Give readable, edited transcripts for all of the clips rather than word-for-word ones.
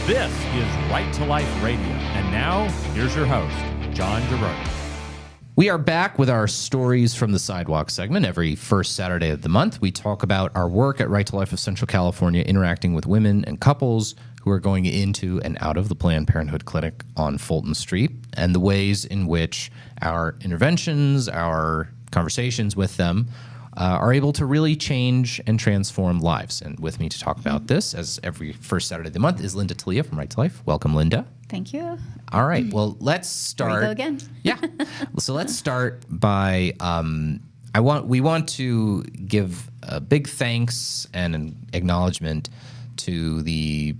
This is Right to Life Radio. And now, here's your host, John Gerardi. We are back with our Stories from the Sidewalk segment. Every first Saturday of the month, we talk about our work at Right to Life of Central California, interacting with women and couples who are going into and out of the Planned Parenthood clinic on Fulton Street, and the ways in which our interventions, our conversations with them, are able to really change and transform lives. And with me to talk about this, as every first Saturday of the month, is Linda Teliha from Right to Life. Welcome, Linda. Thank you. All right. Well, let's start. Here we go again. Yeah. So let's start by we want to give a big thanks and an acknowledgement to the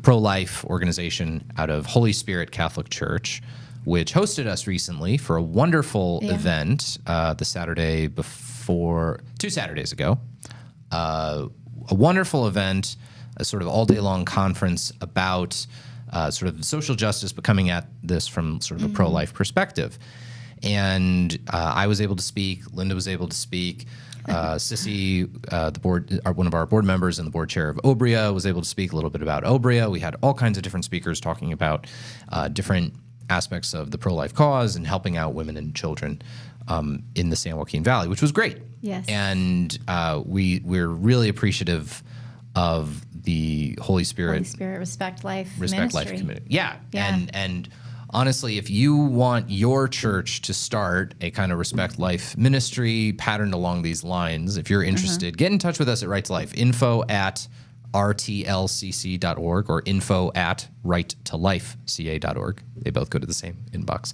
pro-life organization out of Holy Spirit Catholic Church, which hosted us recently for a wonderful event the Saturday before, 2 Saturdays ago. A wonderful event, a sort of all-day-long conference about sort of social justice, but coming at this from sort of a pro-life perspective. And I was able to speak. Linda was able to speak. Sissy, the board, one of our board members and the board chair of Obria, was able to speak a little bit about Obria. We had all kinds of different speakers talking about different aspects of the pro-life cause and helping out women and children in the San Joaquin Valley, which was great. Yes. And we're really appreciative of the Holy Spirit Respect Life Life community. Yeah. And honestly, if you want your church to start a kind of Respect Life ministry patterned along these lines, if you're interested, get in touch with us at Right to Life. info@rtlcc.org or info@righttolifeca.org. They both go to the same inbox.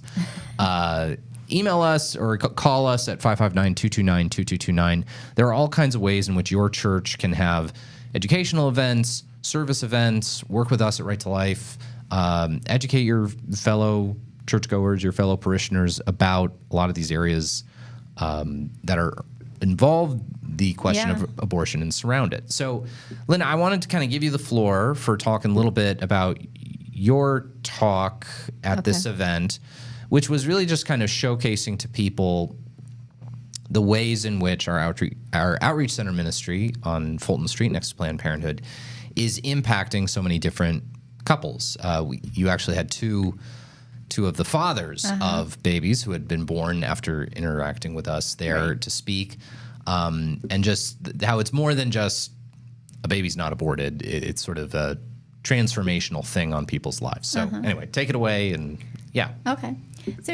Email us or call us at 559-229-2229. There are all kinds of ways in which your church can have educational events, service events, work with us at Right to Life, educate your fellow churchgoers, your fellow parishioners about a lot of these areas that are involved the question of abortion and surround it. So, Linda, I wanted to kind of give you the floor for talking a little bit about your talk at this event, which was really just kind of showcasing to people the ways in which our outreach center ministry on Fulton Street next to Planned Parenthood is impacting so many different couples. You actually had two of the fathers of babies who had been born after interacting with us there to speak, and just how it's more than just a baby's not aborted. It's sort of a transformational thing on people's lives. So anyway, take it away and Okay. So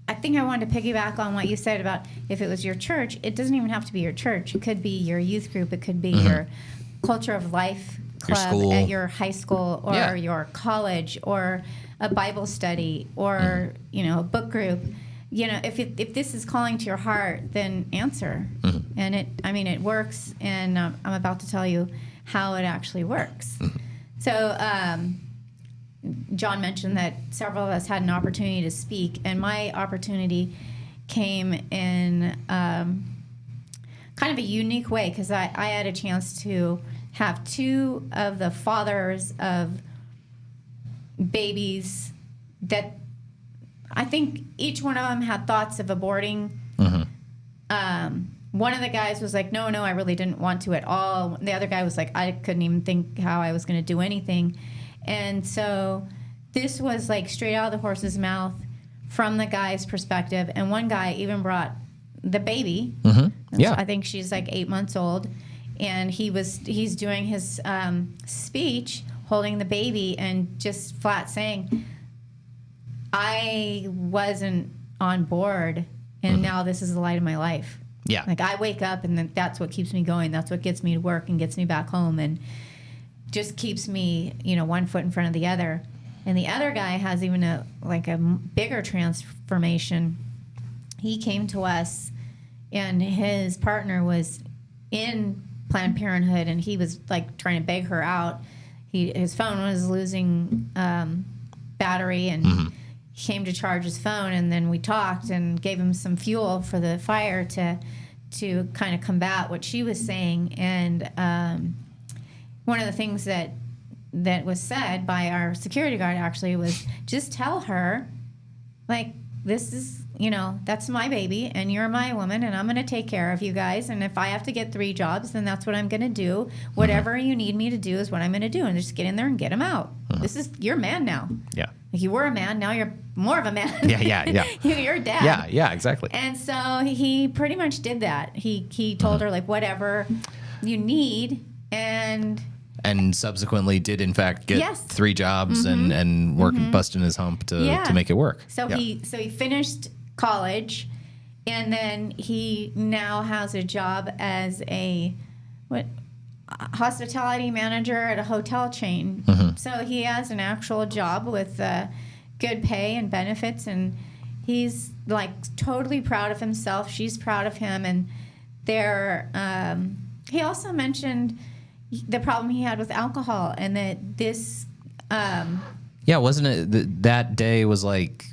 I think I wanted to piggyback on what you said about if it was your church. It doesn't even have to be your church. It could be your youth group. It could be your Culture of Life club at your high school or your college or a Bible study or a book group. If this is calling to your heart, then answer. And it works. And I'm about to tell you how it actually works. So John mentioned that several of us had an opportunity to speak, and my opportunity came in kind of a unique way because I had a chance to have two of the fathers of babies that I think each one of them had thoughts of aborting. One of the guys was like, no, I really didn't want to at all. The other guy was like, I couldn't even think how I was going to do anything. And so this was like straight out of the horse's mouth from the guy's perspective. And one guy even brought the baby. So I think she's like 8 months old. And he's doing his speech holding the baby and just flat saying, I wasn't on board, and now this is the light of my life. Yeah. Like I wake up and that's what keeps me going. That's what gets me to work and gets me back home and just keeps me, one foot in front of the other. And the other guy has even a bigger transformation. He came to us and his partner was in Planned Parenthood and he was like trying to beg her out. His phone was losing battery and he came to charge his phone, and then we talked and gave him some fuel for the fire to kind of combat what she was saying. And one of the things that was said by our security guard actually was just tell her, like, this is that's my baby and you're my woman and I'm going to take care of you guys. And if I have to get 3 jobs, then that's what I'm going to do. Whatever you need me to do is what I'm going to do. And just get in there and get him out. You're a man now. Yeah. Like you were a man. Now you're more of a man. Yeah. You're a dad. Yeah, exactly. And so he pretty much did that. He told her like, whatever you need. And subsequently did in fact get 3 jobs and working, busting his hump to make it work. So he finished college, and then he now has a job as a hospitality manager at a hotel chain. So he has an actual job with good pay and benefits, and he's like totally proud of himself. She's proud of him, and he also mentioned the problem he had with alcohol, and that this wasn't it that day was like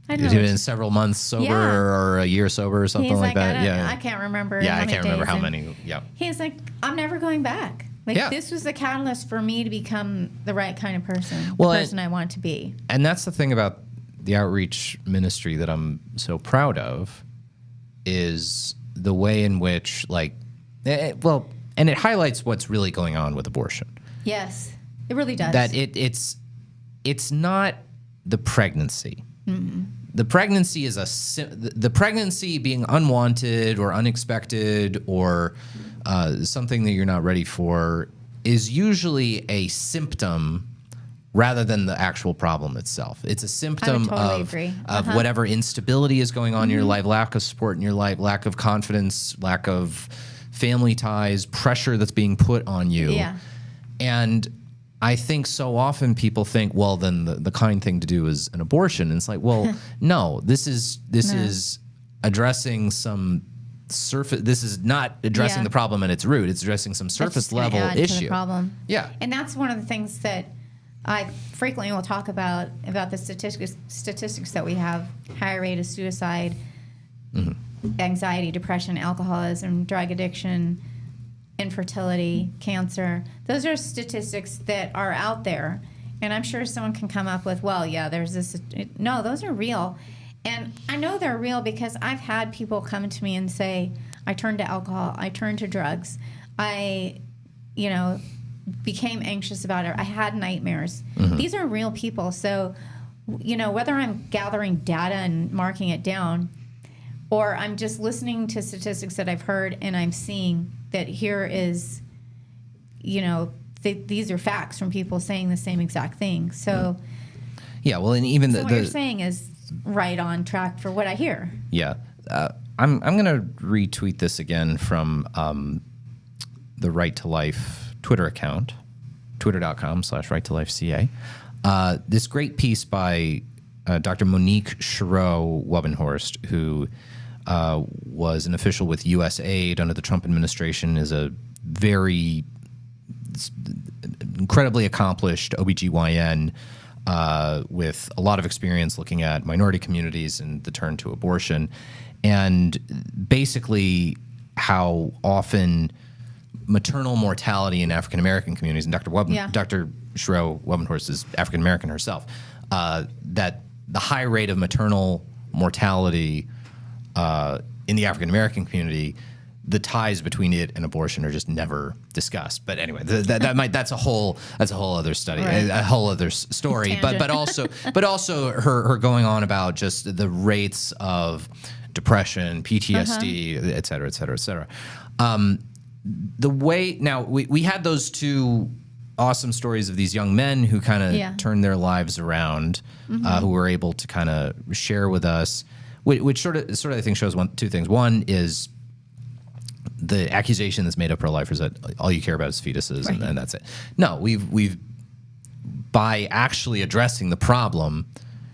I don't know, been several months sober or a year sober or something like that? I can't remember. I can't remember how many. Yeah. He's like, I'm never going back. Like this was the catalyst for me to become the right kind of person, the person I want to be. And that's the thing about the outreach ministry that I'm so proud of is the way in which and it highlights what's really going on with abortion. Yes, it really does. That it's not the pregnancy. The pregnancy is the pregnancy being unwanted or unexpected or something that you're not ready for is usually a symptom rather than the actual problem itself. It's a symptom of whatever instability is going on in your life, lack of support in your life, lack of confidence, lack of family ties, pressure that's being put on you. Yeah. And I think so often people think, well, then the kind thing to do is an abortion. And it's like, well, no, this is addressing some surface. This is not addressing the problem at its root. It's addressing some surface level issue. To the problem. Yeah. And that's one of the things that I frequently will talk about the statistics that we have: high rate of suicide, anxiety, depression, alcoholism, drug addiction, infertility, cancer. Those are statistics that are out there. And I'm sure someone can come up with, well, yeah, there's this. No, those are real. And I know they're real because I've had people come to me and say, I turned to alcohol, I turned to drugs, I became anxious about it, I had nightmares. These are real people. So, whether I'm gathering data and marking it down, or I'm just listening to statistics that I've heard and I'm seeing that here is, these are facts from people saying the same exact thing. So, yeah, well, and even what you're saying is right on track for what I hear. Yeah. I'm going to retweet this again from the Right to Life Twitter account, twitter.com/righttolifeca. This great piece by Dr. Monique Scherow-Webenhorst, who was an official with USAID under the Trump administration, is a very incredibly accomplished OBGYN with a lot of experience looking at minority communities and the turn to abortion, and basically how often maternal mortality in African American communities, and Dr. Scherow-Webenhorst is African American herself, that the high rate of maternal mortality in the African American community, the ties between it and abortion are just never discussed. But anyway, that's a whole other study, right. A whole other story. But also her going on about just the rates of depression, PTSD, et cetera, et cetera, et cetera. The way now we had those two awesome stories of these young men who kind of turned their lives around, who were able to kind of share with us, which sort of I think shows two things. One is the accusation that's made of pro-lifers that all you care about is fetuses, right. and that's it. No, we've by actually addressing the problem,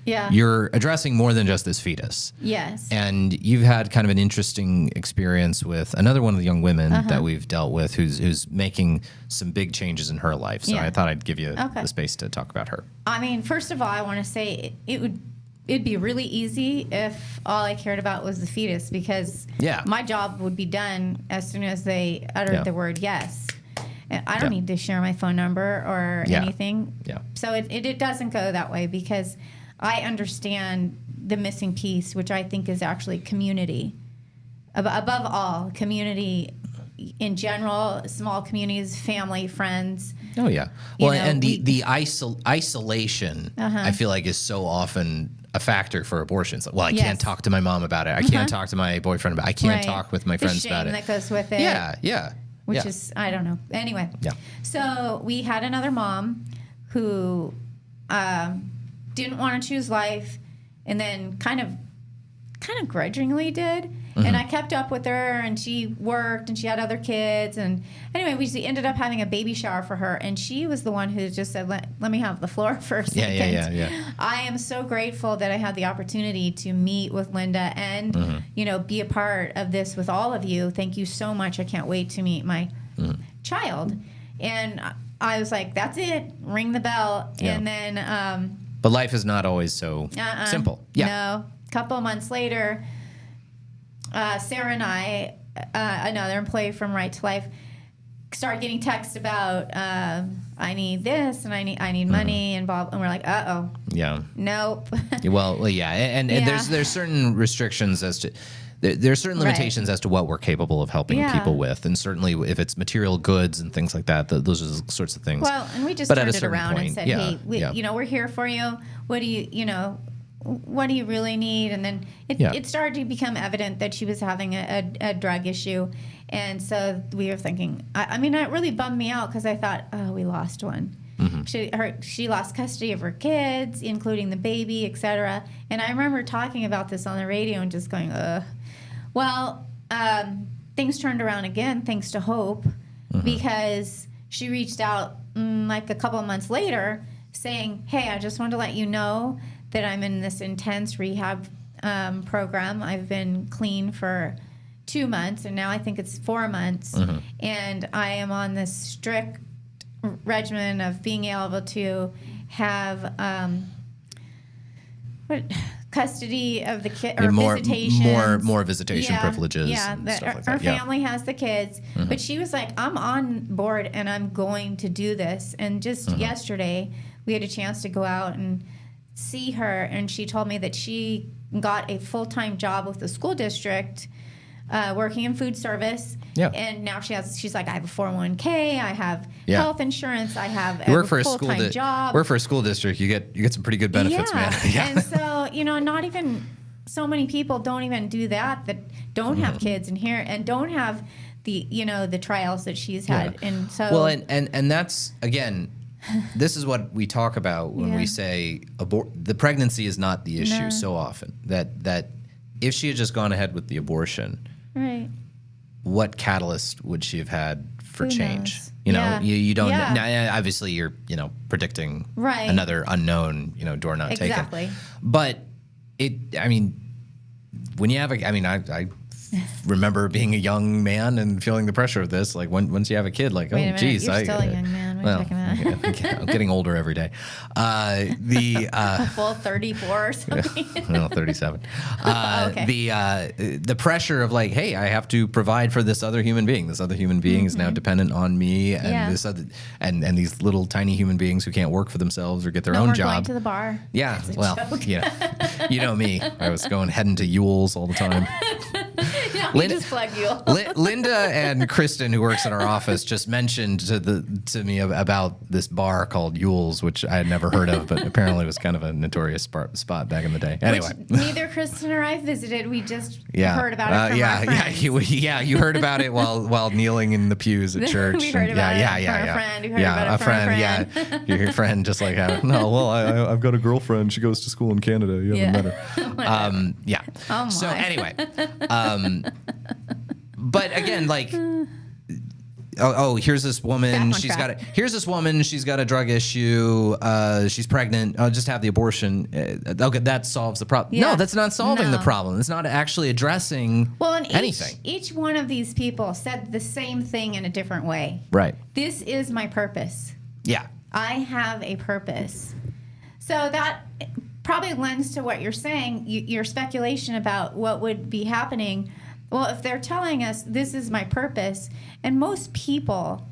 you're addressing more than just this fetus. Yes. And you've had kind of an interesting experience with another one of the young women that we've dealt with who's making some big changes in her life. So I thought I'd give you the space to talk about her. I mean, first of all, I want to say it'd be really easy if all I cared about was the fetus, because my job would be done as soon as they uttered the word yes. I don't need to share my phone number or anything. Yeah. So it doesn't go that way, because I understand the missing piece, which I think is actually community. Above all, community in general, small communities, family, friends. Oh yeah. Well, You know, and the isolation, I feel like, is so often a factor for abortions. Well, I can't talk to my mom about it. I can't talk to my boyfriend about it. I can't talk with my friends about it. The shame that goes with it. Yeah. Which is, I don't know. Anyway. Yeah. So we had another mom who didn't want to choose life, and then kind of grudgingly did. And I kept up with her, and she worked, and she had other kids. And anyway, we ended up having a baby shower for her, and she was the one who just said, let me have the floor for a second. Yeah. I am so grateful that I had the opportunity to meet with Linda and, be a part of this with all of you. Thank you so much. I can't wait to meet my child. And I was like, that's it. Ring the bell. Yeah. And then... but life is not always so simple. Yeah. No. A couple months later... Sarah and I, another employee from Right to Life, started getting texts about I need this and I need money and blah, and we're like, Yeah. Nope. Well, yeah, and there's certain restrictions as to there's certain limitations as to what we're capable of helping people with, and certainly if it's material goods and things like that, those are the sorts of things. Well, and we just turned it around and said, hey, we're here for you. What do what do you really need? And then it started to become evident that she was having a drug issue. And so we were thinking, it really bummed me out because I thought, we lost one. She lost custody of her kids, including the baby, etc. And I remember talking about this on the radio and just going, ugh. Well, things turned around again, thanks to Hope, because she reached out like a couple of months later saying, hey, I just wanted to let you know that I'm in this intense rehab program. I've been clean for 2 months, and now I think it's 4 months. And I am on this strict regimen of being able to have custody of the kid or visitations. More visitation privileges. And stuff like that. Our family has the kids, but she was like, I'm on board and I'm going to do this. And just yesterday, we had a chance to go out and see her, and she told me that she got a full-time job with the school district working in food service. Yeah. And now she's like, I have a 401k, I have health insurance, I have a full-time job. Work for a school district, you get some pretty good benefits, man. Yeah. And so, not even so many people don't even do that don't have kids in here and don't have the the trials that she's had. And so and that's, again, this is what we talk about when we say the pregnancy is not the issue so often. That if she had just gone ahead with the abortion, right, what catalyst would she have had for change? Knows? You don't know. Obviously you're predicting another unknown door not taken. But when you have I remember being a young man and feeling the pressure of this. Like once you have a kid, like, wait a minute, you're still a young man. I'm getting older every day. Full 34 or something. No, 37. Okay. The pressure of like, hey, I have to provide for this other human being. This other human being is now dependent on me, and this other and these little tiny human beings who can't work for themselves or get their own job. Going to the bar. Yeah, you know me. I was heading to Yule's all the time. Just plug Yule. Linda and Kristen, who works in our office, just mentioned to me about this bar called Yule's, which I had never heard of, but apparently was kind of a notorious spot back in the day. Anyway, which neither Kristen or I visited. We just heard about it from our friends. You heard about it while kneeling in the pews at church. We heard about it from a friend. Who heard about it from a friend. Your friend just like, no, well, I've got a girlfriend. She goes to school in Canada. You haven't met her. Oh my. So anyway, but again, like, here's this woman. Here's this woman. She's got a drug issue. She's pregnant. I'll just have the abortion. Okay, that solves the problem. Yeah. No, that's not solving the problem. It's not actually addressing anything. Each one of these people said the same thing in a different way. Right. This is my purpose. Yeah. I have a purpose. So that probably lends to what you're saying, your speculation about what would be happening. Well, if they're telling us this is my purpose, and most people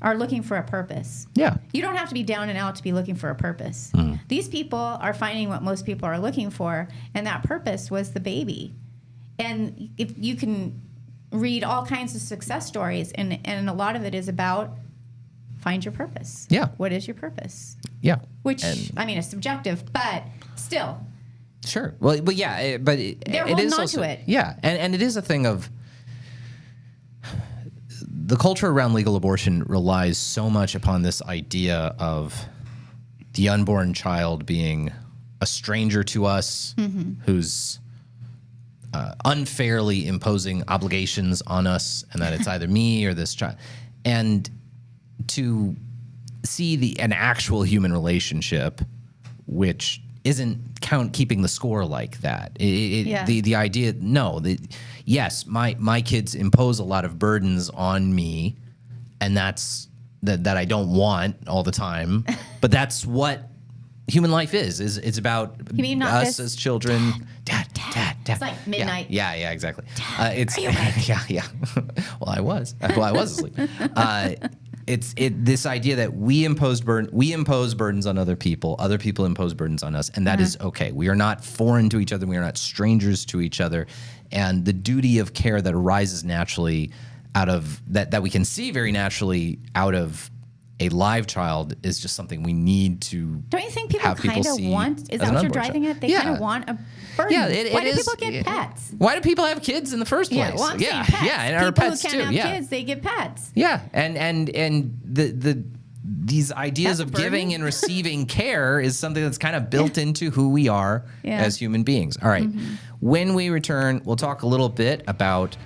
are looking for a purpose. Yeah. You don't have to be down and out to be looking for a purpose. These people are finding what most people are looking for, and that purpose was the baby. And if you can read all kinds of success stories, and a lot of it is about find your purpose. Yeah. What is your purpose? Yeah. Which, I mean, is subjective, but still. Sure. Well, but yeah, but They're it holding is on also, to it. Yeah, and it is a thing of the culture around legal abortion relies so much upon this idea of the unborn child being a stranger to us, who's unfairly imposing obligations on us, and that it's either me or this child, and to see an actual human relationship, which isn't keeping the score like that. The idea, yes, my kids impose a lot of burdens on me, and that's that I don't want all the time. But that's what human life is. It's about us as children. Dad. It's like midnight. Yeah, exactly. Are you awake? Yeah. Well, I was asleep. It's this idea that we impose burdens on other people impose burdens on us, and that is okay. We are not foreign to each other. We are not strangers to each other, and the duty of care that arises naturally out of that we can see very naturally out of a live child is just something we need to. Don't you think people kind of want? Is that what you're driving at? They kind of want a burden. Yeah, Why do people get pets? Why do people have kids in the first place? Yeah, well, I'm saying pets. And our people pets who too. can't have kids, they get pets. Yeah, and these ideas That's of a burden? giving and receiving care is something that's kind of built into who we are as human beings. All right. When we return, we'll talk a little bit about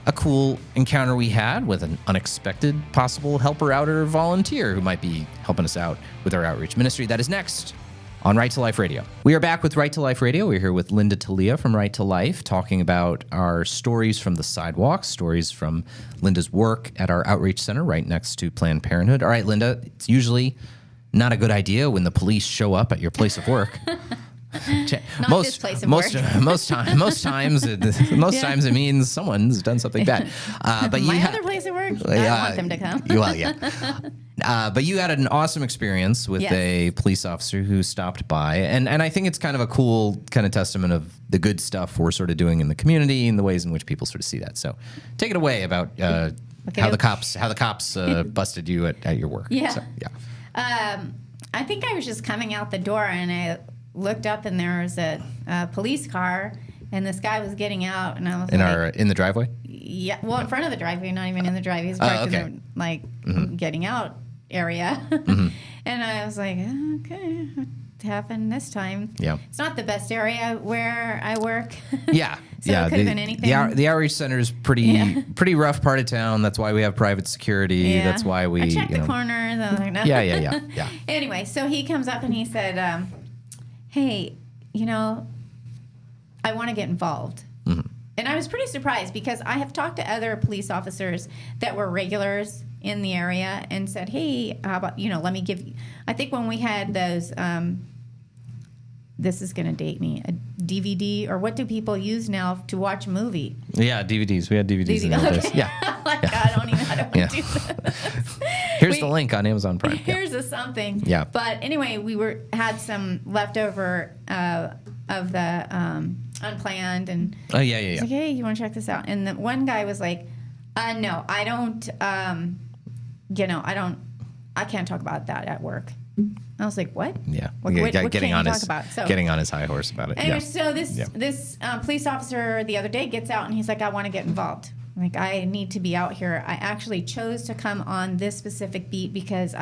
a cool encounter we had with an unexpected possible helper out or volunteer who might be helping us out with our outreach ministry. That is next on Right to Life Radio. We are back with Right to Life Radio. We're here with Linda Teliha from Right to Life, talking about our stories from the sidewalk, stories from Linda's work at our outreach center right next to Planned Parenthood. All right, Linda, it's usually not a good idea when the police show up at your place of work. Not this place of work. Most times it means someone's done something bad. But My other place of work, I don't want them to come. Well, yeah. But you had an awesome experience with a police officer who stopped by, and I think it's kind of a cool kind of testament of the good stuff we're sort of doing in the community and the ways in which people sort of see that. So, take it away about how the cops busted you at your work. Yeah. So, I think I was just coming out the door and I looked up and there was a police car and this guy was getting out and I was in the driveway. Yeah, well, in front of the driveway, not even in the driveway. He's parked in the getting out area, and I was like, okay, what happened this time? Yeah, it's not the best area where I work. Yeah, so it could have been anything. The outreach center is pretty rough part of town. That's why we have private security. Yeah. That's why we I checked the corners. I was like, no. Yeah. Anyway, so he comes up and he said, hey, I want to get involved. And I was pretty surprised because I have talked to other police officers that were regulars in the area and said, hey, how about, let me give you, I think when we had those, this is going to date me, a DVD, or what do people use now to watch a movie? Yeah, DVDs. We had DVDs in those days. Yeah. I don't even know how to do this. Here's the link on Amazon Prime. Here's something. Yeah. But anyway, had some leftover of the unplanned, and I was like, hey, you want to check this out? And the one guy was like, no, I don't. I can't talk about that at work. I was like, what? Yeah. What getting can on you his talk about? So, getting on his high horse about it. Anyway, so this police officer the other day gets out and he's like, I want to get involved. Like, I need to be out here. I actually chose to come on this specific beat because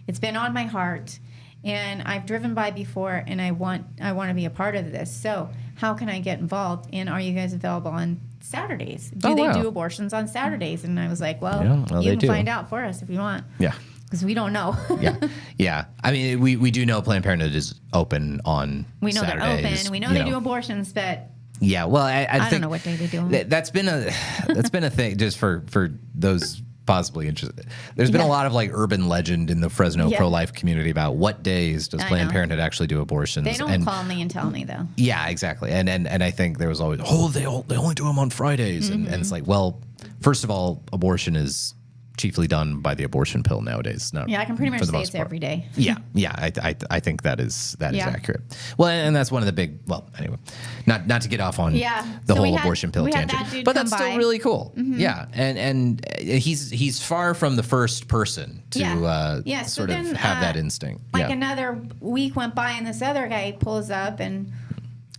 it's been on my heart, and I've driven by before, and I want to be a part of this. So how can I get involved? And are you guys available on Saturdays? Do they do abortions on Saturdays? And I was like, well you can find out for us if you want. Yeah. Because we don't know. Yeah. I mean, we do know Planned Parenthood is open on We know Saturdays. they're open. We know they do abortions, but yeah. Well, I think don't know what day they do. That's been a thing just for those possibly interested. There's been a lot of urban legend in the Fresno pro-life community about what days does Planned Parenthood actually do abortions. They don't call me and tell me though. Yeah, exactly. And I think there was always they only do them on Fridays, and it's like, well, first of all, abortion is chiefly done by the abortion pill nowadays. Not Yeah, I can pretty much for the say most it's part. every day. Yeah, I think that is Yeah. accurate. Well, and that's one of the big. Well, anyway, not to get off on the So we whole had- abortion pill we had tangent, that dude but come that's still by. Mm-hmm. really cool. Yeah, and he's far from the first person to Yeah, so sort of then, have that instinct. Like yeah. another week went by and this other guy pulls up, and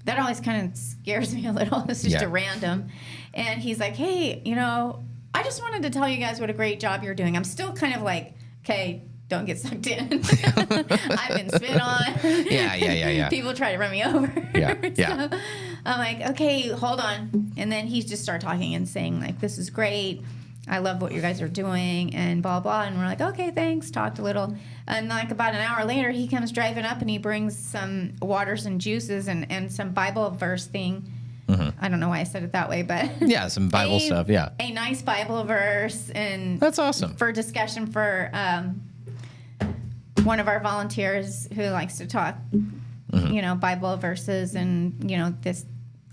that always kind of scares me a little. It's just Yeah. a random. And he's like, hey, I just wanted to tell you guys what a great job you're doing. I'm still kind of like, okay, don't get sucked in. I've been spit on. Yeah. People try to run me over. Yeah. So I'm like, okay, hold on. And then he just started talking and saying, like, this is great. I love what you guys are doing and blah, blah. And we're like, okay, thanks. Talked a little. And like about an hour later, he comes driving up and he brings some waters and juices and some Bible verse thing. Mm-hmm. I don't know why I said it that way, but Yeah, some Bible stuff. Yeah. A nice Bible verse. And That's awesome. for discussion for one of our volunteers who likes to talk, Bible verses and, this,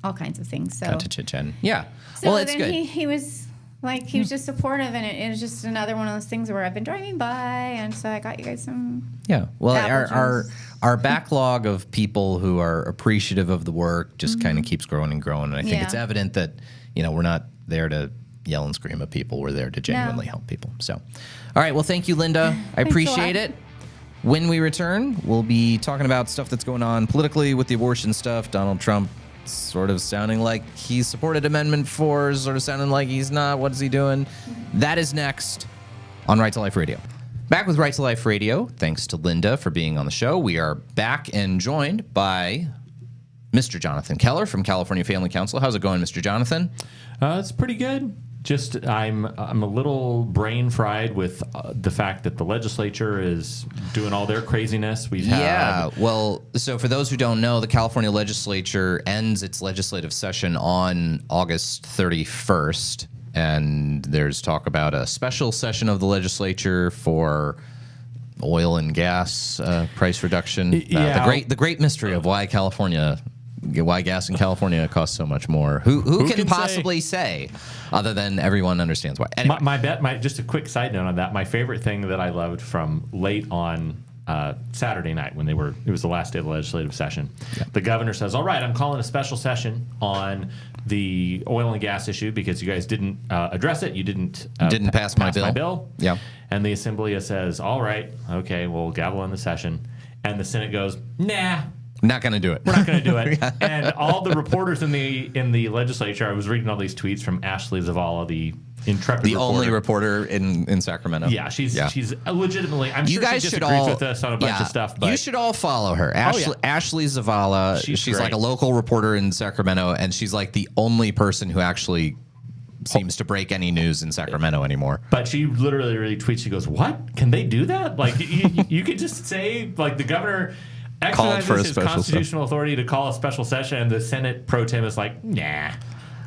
all kinds of things. So, Got to chit-chat. Yeah. so Well, it's then good. he was like, he was just supportive, and it was just another one of those things where I've been driving by, and so I got you guys some. Yeah. Well, Apple our juice. our backlog of people who are appreciative of the work just kind of keeps growing and growing. And I think Mm-hmm. Yeah. it's evident that, we're not there to yell and scream at people. We're there to genuinely help people. So, all right. Well, thank you, Linda. I Thanks a appreciate lot. it. When we return, we'll be talking about stuff that's going on politically with the abortion stuff. Donald Trump sort of sounding like he supported Amendment 4, sort of sounding like he's not. What is he doing? That is next on Right to Life Radio. Back with Right to Life Radio. Thanks to Linda for being on the show. We are back and joined by Mr. Jonathan Keller from California Family Council. How's it going, Mr. Jonathan? It's pretty good. Just I'm a little brain fried with the fact that the legislature is doing all their craziness. We've had Yeah, well, so for those who don't know, the California legislature ends its legislative session on August 31st, and there's talk about a special session of the legislature for oil and gas price reduction. Yeah. The great mystery of why gas in California costs so much more. Who can can possibly say, other than everyone understands why? Anyway. Just a quick side note on that. My favorite thing that I loved from late on Saturday night when it was the last day of the legislative session. Yeah. The governor says, all right, I'm calling a special session on the oil and gas issue because you guys didn't address it. You didn't pass my bill. Yeah. And the Assembly says, all right, okay, we'll gavel in the session. And the Senate goes, nah. Not going to do it. We're not going to do it. And all the reporters in the legislature, I was reading all these tweets from Ashley Zavala, the intrepid reporter. Only reporter in Sacramento. Yeah, she's legitimately. I'm sure she disagrees with us on a bunch of stuff. But you should all follow her. Ashley Zavala. She's great. like a local reporter in Sacramento, and she's like the only person who actually seems to break any news in Sacramento anymore. But she literally really tweets. She goes, "What? Can they do that? Like you could just say like the governor." Exercises his constitutional authority to call a special session, and the Senate pro tem is like, nah.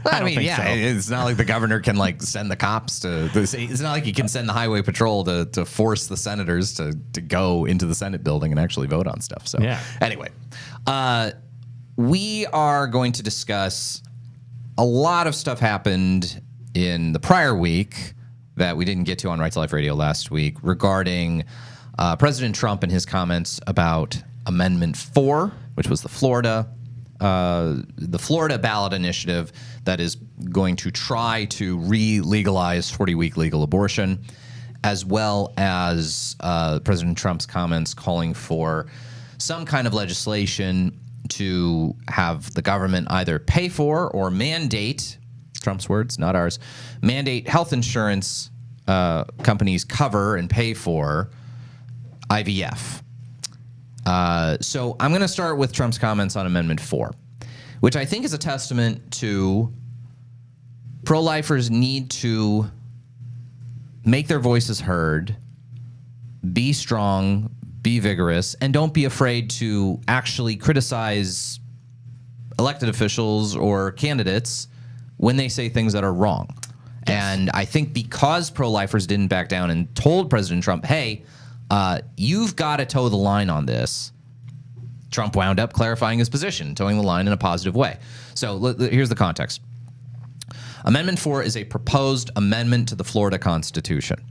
I don't think so. It's not like the governor can like send the cops to. It's not like he can send the highway patrol to force the senators to go into the Senate building and actually vote on stuff. So anyway, we are going to discuss a lot of stuff happened in the prior week that we didn't get to on Right to Life Radio last week regarding President Trump and his comments about Amendment 4, which was the Florida ballot initiative that is going to try to re-legalize 40-week legal abortion, as well as President Trump's comments calling for some kind of legislation to have the government either pay for or mandate, Trump's words, not ours, mandate health insurance companies cover and pay for IVF. So I'm going to start with Trump's comments on Amendment 4, which I think is a testament to pro-lifers need to make their voices heard, be strong, be vigorous, and don't be afraid to actually criticize elected officials or candidates when they say things that are wrong. Yes. And I think because pro-lifers didn't back down and told President Trump, hey, you've got to toe the line on this, Trump wound up clarifying his position, towing the line in a positive way. So here's the context. Amendment 4 is a proposed amendment to the Florida Constitution.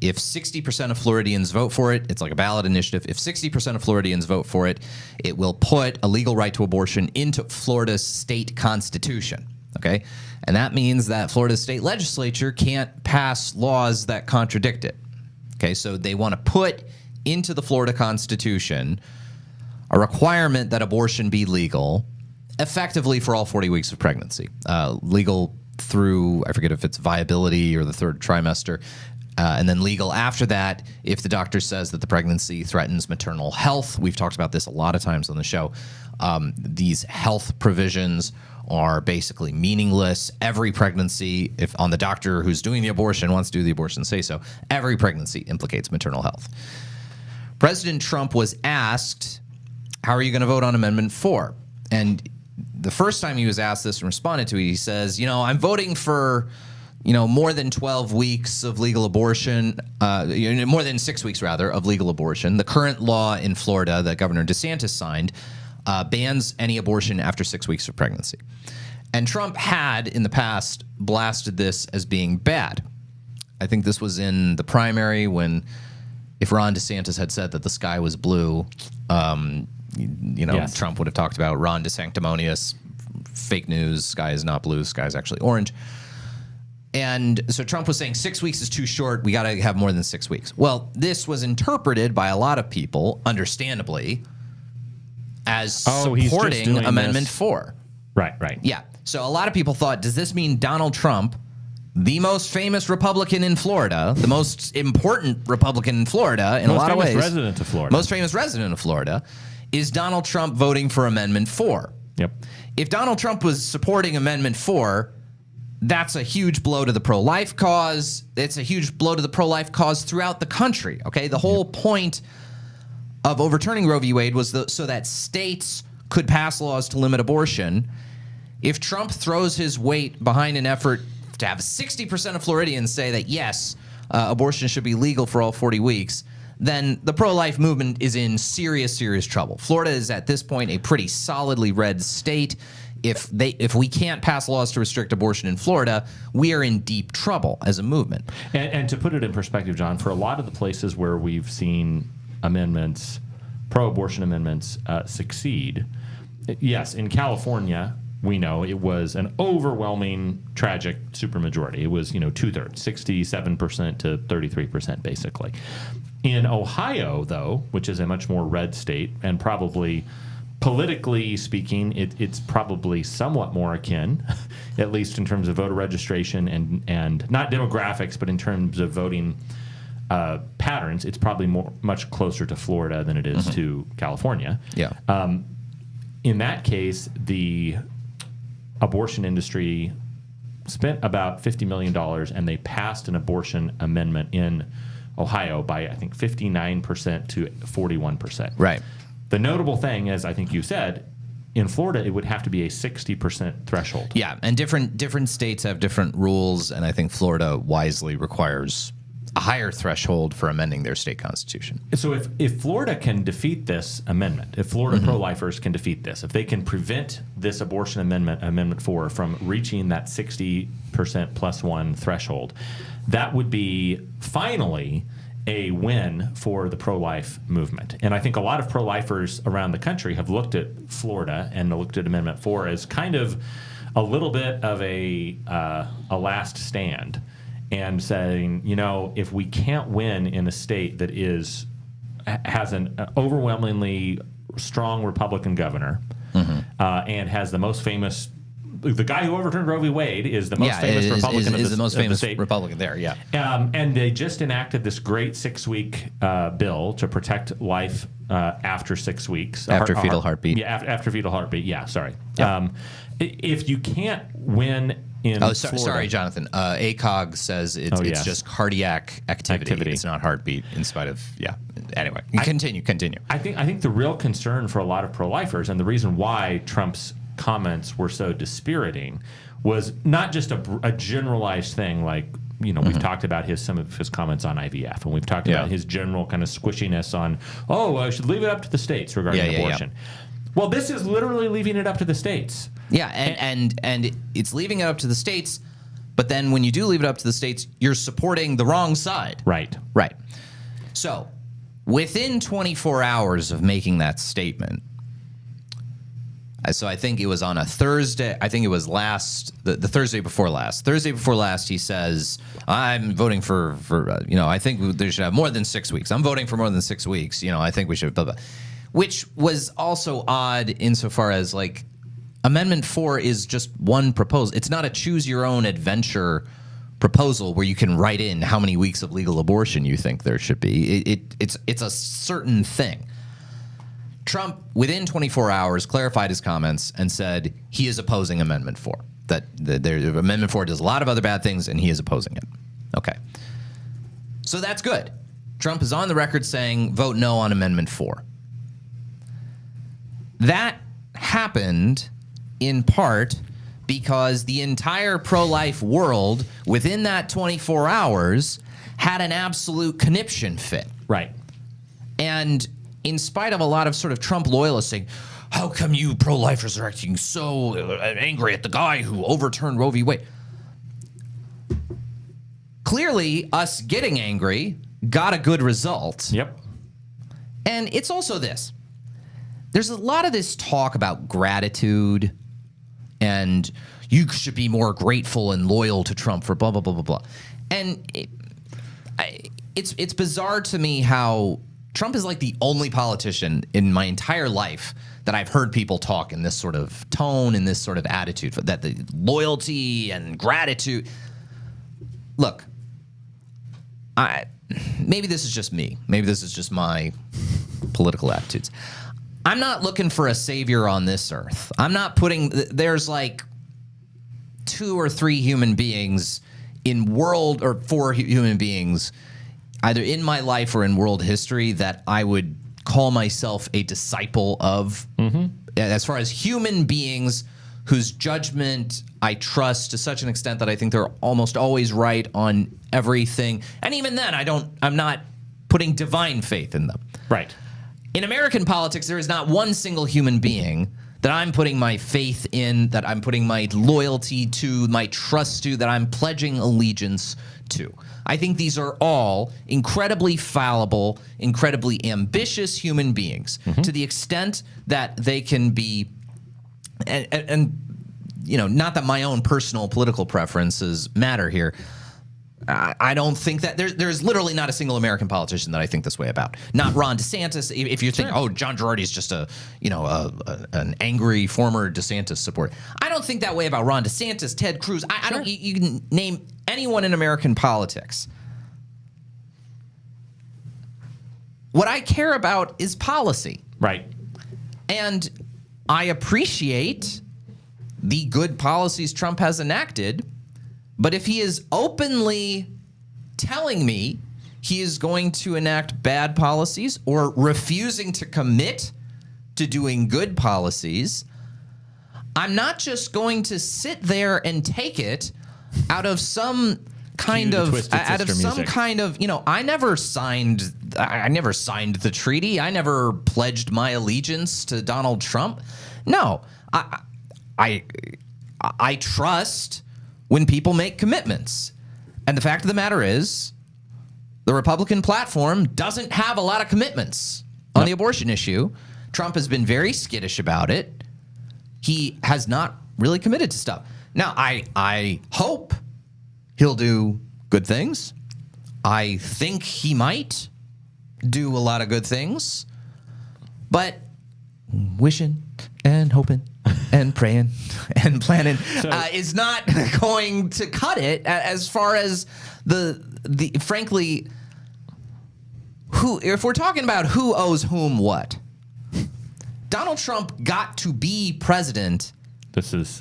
If 60% of Floridians vote for it, it's like a ballot initiative. If 60% of Floridians vote for it, it will put a legal right to abortion into Florida's state constitution. Okay? And that means that Florida's state legislature can't pass laws that contradict it. Okay? So they want to put into the Florida Constitution a requirement that abortion be legal effectively for all 40 weeks of pregnancy. Legal through, I forget if it's viability or the third trimester, and then legal after that if the doctor says that the pregnancy threatens maternal health. We've talked about this a lot of times on the show. These health provisions are basically meaningless. Every pregnancy, if on the doctor who's doing the abortion wants to do the abortion, say so, every pregnancy implicates maternal health. President Trump was asked, how are you going to vote on Amendment 4? And the first time he was asked this and responded to it, he says, I'm voting for, more than 12 weeks of legal abortion, more than 6 weeks, rather, of legal abortion. The current law in Florida that Governor DeSantis signed bans any abortion after 6 weeks of pregnancy. And Trump had, in the past, blasted this as being bad. I think this was in the primary when, if Ron DeSantis had said that the sky was blue, yes, Trump would have talked about Ron DeSanctimonious, fake news, sky is not blue, sky is actually orange. And so Trump was saying 6 weeks is too short, we got to have more than 6 weeks. Well, this was interpreted by a lot of people, understandably, as supporting Amendment 4. Right. Yeah. So a lot of people thought, does this mean Donald Trump, the most famous Republican in Florida, the most important Republican in Florida in a lot of ways, most famous resident of Florida, most famous resident of Florida, is Donald Trump voting for Amendment 4? Yep. If Donald Trump was supporting Amendment 4, that's a huge blow to the pro-life cause. It's a huge blow to the pro-life cause throughout the country. Okay, the whole point of overturning Roe v. Wade was so that states could pass laws to limit abortion. If Trump throws his weight behind an effort to have 60% of Floridians say that, yes, abortion should be legal for all 40 weeks, then the pro-life movement is in serious, serious trouble. Florida is at this point a pretty solidly red state. If we can't pass laws to restrict abortion in Florida, we are in deep trouble as a movement. And to put it in perspective, John, for a lot of the places where we've seen amendments, pro-abortion amendments, succeed, yes, in California, we know it was an overwhelming, tragic supermajority. It was, 2/3, 67% to 33%, basically. In Ohio, though, which is a much more red state, and probably politically speaking, it's probably somewhat more akin, at least in terms of voter registration and not demographics, but in terms of voting patterns, it's probably much closer to Florida than it is to California. Yeah. In that case, the abortion industry spent about $50 million, and they passed an abortion amendment in Ohio by, I think, 59% to 41%. Right. The notable thing, as I think you said, in Florida, it would have to be a 60% threshold. Yeah, and different states have different rules, and I think Florida wisely requires a higher threshold for amending their state constitution. So if Florida can defeat this amendment, if Florida pro-lifers can defeat this, if they can prevent this abortion amendment, Amendment 4, from reaching that 60% plus one threshold, that would be finally a win for the pro-life movement. And I think a lot of pro-lifers around the country have looked at Florida and looked at Amendment 4 as kind of a little bit of a last stand, and saying, if we can't win in a state that has an overwhelmingly strong Republican governor and has the most famous, the guy who overturned Roe v. Wade is the most famous Republican is the most famous Republican there, yeah. And they just enacted this great 6-week bill to protect life after 6 weeks. After fetal heartbeat. Yeah, after fetal heartbeat, yeah, sorry. Yeah. If you can't win in Florida. Sorry, Jonathan. ACOG says it's just cardiac activity. It's not heartbeat, in spite of, Anyway, continue. I think the real concern for a lot of pro-lifers, and the reason why Trump's comments were so dispiriting, was not just a generalized thing like, we've talked about some of his comments on IVF, and we've talked about his general kind of squishiness on, I should leave it up to the states regarding abortion. Well, this is literally leaving it up to the states. Yeah, and it's leaving it up to the states But then when you do leave it up to the states, you're supporting the wrong side. Right. Right. So within 24 hours of making that statement, so I think it was on a Thursday. I think it was the Thursday before last. Thursday before last, he says, "I'm voting for I think they should have more than 6 weeks. I'm voting for more than 6 weeks. I think we should blah blah." Which was also odd insofar as like Amendment 4 is just one proposal. It's not a choose your own adventure proposal where you can write in how many weeks of legal abortion you think there should be. It's a certain thing. Trump, within 24 hours, clarified his comments and said he is opposing Amendment 4. That Amendment 4 does a lot of other bad things, and he is opposing it. Okay. So that's good. Trump is on the record saying vote no on Amendment 4. That happened in part because the entire pro-life world within that 24 hours had an absolute conniption fit. Right. And in spite of a lot of sort of Trump loyalists saying, how come you pro-lifers are acting so angry at the guy who overturned Roe v. Wade? Clearly, us getting angry got a good result. Yep. And it's also this. There's a lot of this talk about gratitude and you should be more grateful and loyal to Trump for blah, blah, blah, blah, blah. And it's bizarre to me how Trump is like the only politician in my entire life that I've heard people talk in this sort of tone, in this sort of attitude, that the loyalty and gratitude. Look, maybe this is just me. Maybe this is just my political attitudes. I'm not looking for a savior on this earth. I'm not there's like 2 or 3 human beings or 4 human beings either in my life or in world history that I would call myself a disciple of. Mm-hmm. As far as human beings whose judgment I trust to such an extent that I think they're almost always right on everything. And even then, I'm not putting divine faith in them. Right. In American politics, there is not one single human being that I'm putting my faith in, that I'm putting my loyalty to, my trust to, that I'm pledging allegiance to. I think these are all incredibly fallible, incredibly ambitious human beings to the extent that they can be, and not that my own personal political preferences matter here. I don't think that there's literally not a single American politician that I think this way about. Not Ron DeSantis. If you think, John Gerardi is just an angry former DeSantis supporter, I don't think that way about Ron DeSantis, Ted Cruz. I don't. You can name anyone in American politics. What I care about is policy. Right. And I appreciate the good policies Trump has enacted. But if he is openly telling me he is going to enact bad policies or refusing to commit to doing good policies, I'm not just going to sit there and take it out of some kind of I never signed the treaty. I never pledged my allegiance to Donald Trump. No, I trust when people make commitments. And the fact of the matter is, the Republican platform doesn't have a lot of commitments on the abortion issue. Trump has been very skittish about it. He has not really committed to stuff. Now, I hope he'll do good things. I think he might do a lot of good things. But wishing and hoping and praying and planning is not going to cut it as far as the frankly, if we're talking about who owes whom what, Donald Trump got to be president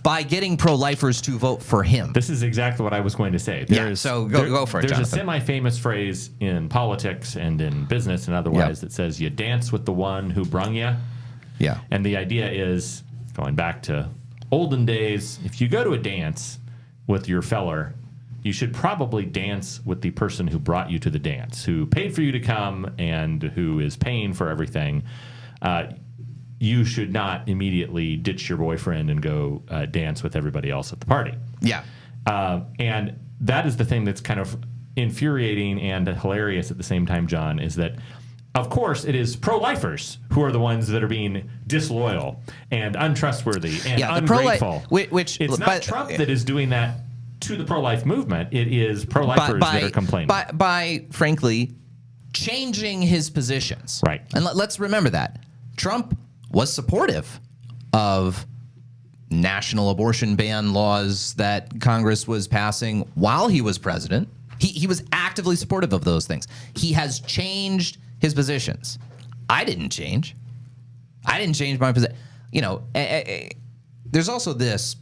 by getting pro-lifers to vote for him. This is exactly what I was going to say. So go for it, There's Jonathan. a semi-famous phrase in politics and in business and otherwise that says, you dance with the one who brung you. Yeah. And the idea is, going back to olden days, if you go to a dance with your feller, you should probably dance with the person who brought you to the dance, who paid for you to come and who is paying for everything. You should not immediately ditch your boyfriend and go dance with everybody else at the party. Yeah. And that is the thing that's kind of infuriating and hilarious at the same time, John, is that, of course, it is pro-lifers who are the ones that are being disloyal and untrustworthy and ungrateful. Which it's not Trump that is doing that to the pro-life movement. It is pro-lifers that are complaining. By frankly, changing his positions. Right. And let's remember that. Trump was supportive of national abortion ban laws that Congress was passing while he was president. He was actively supportive of those things. He has changed his positions. I didn't change. I didn't change my position. You know, there's also this.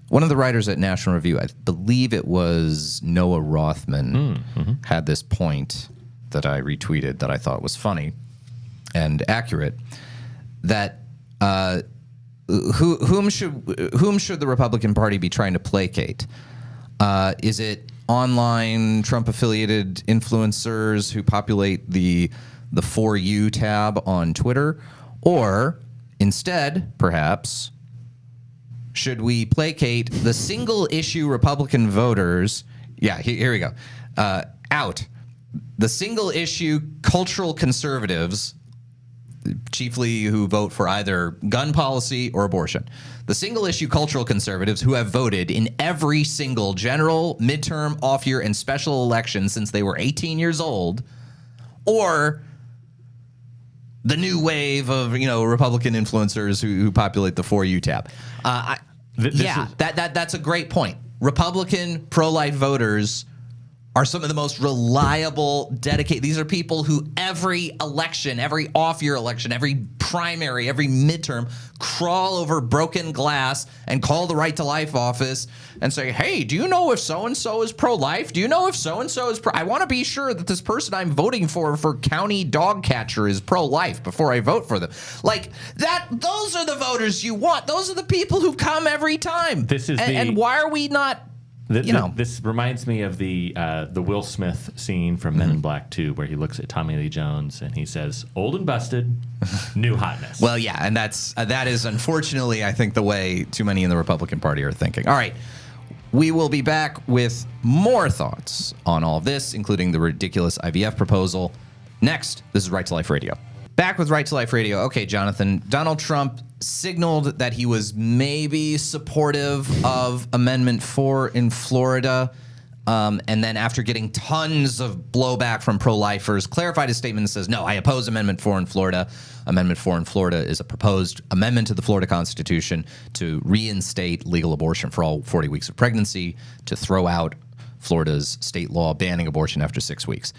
One of the writers at National Review, I believe it was Noah Rothman, had this point that I retweeted that I thought was funny and accurate. That whom should the Republican Party be trying to placate? Is it online Trump-affiliated influencers who populate the For You tab on Twitter? Or instead, perhaps, should we placate the single-issue Republican voters? Yeah, here we go. Out. The single-issue cultural conservatives, chiefly who vote for either gun policy or abortion. The single-issue cultural conservatives who have voted in every single general, midterm, off-year, and special election since they were 18 years old, or the new wave of Republican influencers who populate the For You tab. That's a great point. Republican pro-life voters are some of the most reliable, dedicated. These are people who every election, every off-year election, every primary, every midterm, crawl over broken glass and call the Right to Life office and say, hey, do you know if so-and-so is pro-life? Do you know if so-and-so is I want to be sure that this person I'm voting for county dog catcher is pro-life before I vote for them. Like that, those are the voters you want. Those are the people who come every time. And why are we not... This reminds me of the Will Smith scene from Men in Black 2, where he looks at Tommy Lee Jones and he says, "Old and busted, new hotness." Well, yeah, and that is unfortunately, I think, the way too many in the Republican Party are thinking. All right, we will be back with more thoughts on all of this, including the ridiculous IVF proposal. Next, this is Right to Life Radio. Back with Right to Life Radio. Okay, Jonathan, Donald Trump signaled that he was maybe supportive of Amendment 4 in Florida, and then after getting tons of blowback from pro-lifers, clarified his statement and says, no, I oppose Amendment 4 in Florida. Amendment 4 in Florida is a proposed amendment to the Florida Constitution to reinstate legal abortion for all 40 weeks of pregnancy, to throw out Florida's state law banning abortion after 6 weeks.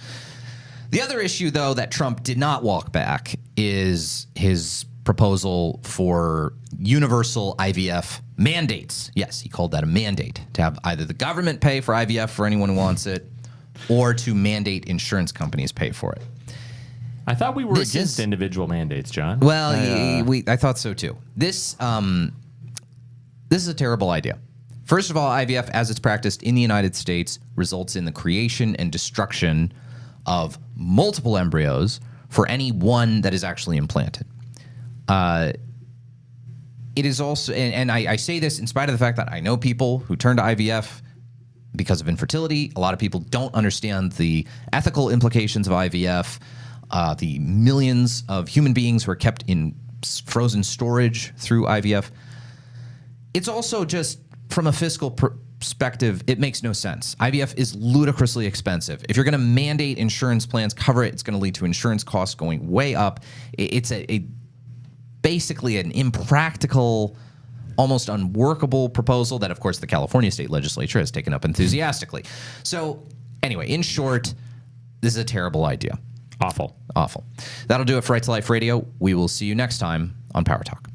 The other issue, though, that Trump did not walk back is his proposal for universal IVF mandates. Yes, he called that a mandate, to have either the government pay for IVF for anyone who wants it, or to mandate insurance companies pay for it. I thought we were against individual mandates, John. Well, I thought so too. This is a terrible idea. First of all, IVF, as it's practiced in the United States, results in the creation and destruction of multiple embryos for any one that is actually implanted. It is also, and I say this in spite of the fact that I know people who turn to IVF because of infertility. A lot of people don't understand the ethical implications of IVF, the millions of human beings who are kept in frozen storage through IVF. It's also just from a fiscal perspective, it makes no sense. IVF is ludicrously expensive. If you're going to mandate insurance plans cover it, it's going to lead to insurance costs going way up. It's basically an impractical, almost unworkable proposal that, of course, the California state legislature has taken up enthusiastically. So anyway, in short, this is a terrible idea. Awful. That'll do it for Right to Life Radio. We will see you next time on Power Talk.